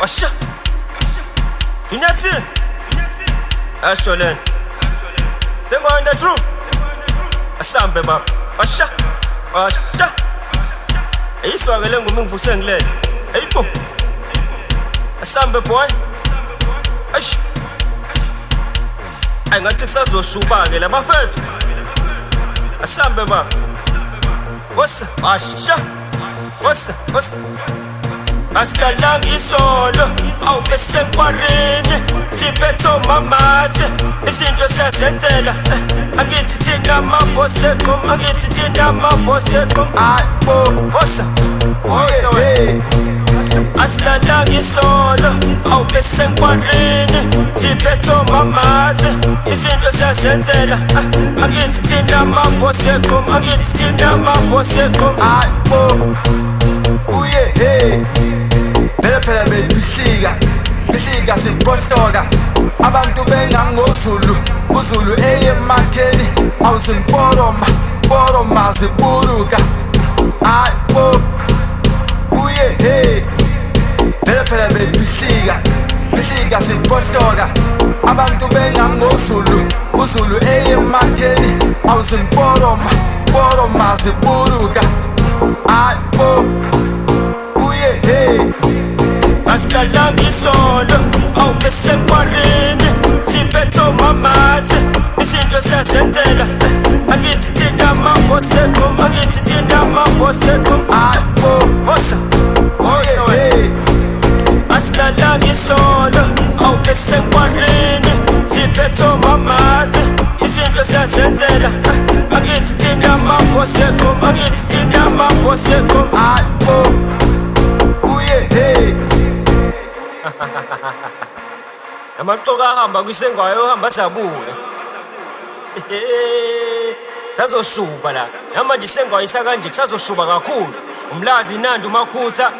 Asha Inyathi Asholen Sengoenda true Asambe baba Asha Eyiswakele ngumi ngivuse ngilele Eyibo Asambe boy Ash Ayingathi kusazoshuba-ke labafethu Asambe baba What's Asha What's Asilalanga isolo awubese nkwareni siphetho mamazi izinto siyazenzela angithi thina amabhoseko angithi thina amabhoseko Wosa Asilalanga isolo awubese nkwareni siphetho mamazi izinto siyazenzela angithi thina amabhoseko angithi thina amabhoseko Phela bisika sipostoka abantu bengangozulu uzulu eyemakheni awusimporoma ziburuka phela bisika sipostoka abantu bengangozulu uzulu eyemakheni awusimporoma ziburuka Asilalanga isolo awubese nkwareni siphetho mamazi izinto siyazenzela angithi thina amabhoseko angithi thina amabhoseko Wosa Asilalanga isolo awubese nkwareni siphetho mamazi izinto siyazenzela angithi thina amabhoseko angithi thina amabhoseko Amaqoka ahamba kwisengwayo ohamba zabuya Sazoshuba la Namanje isengwayo isakanje kusazoshuba kakhulu Umlazi Nandi uMakhutha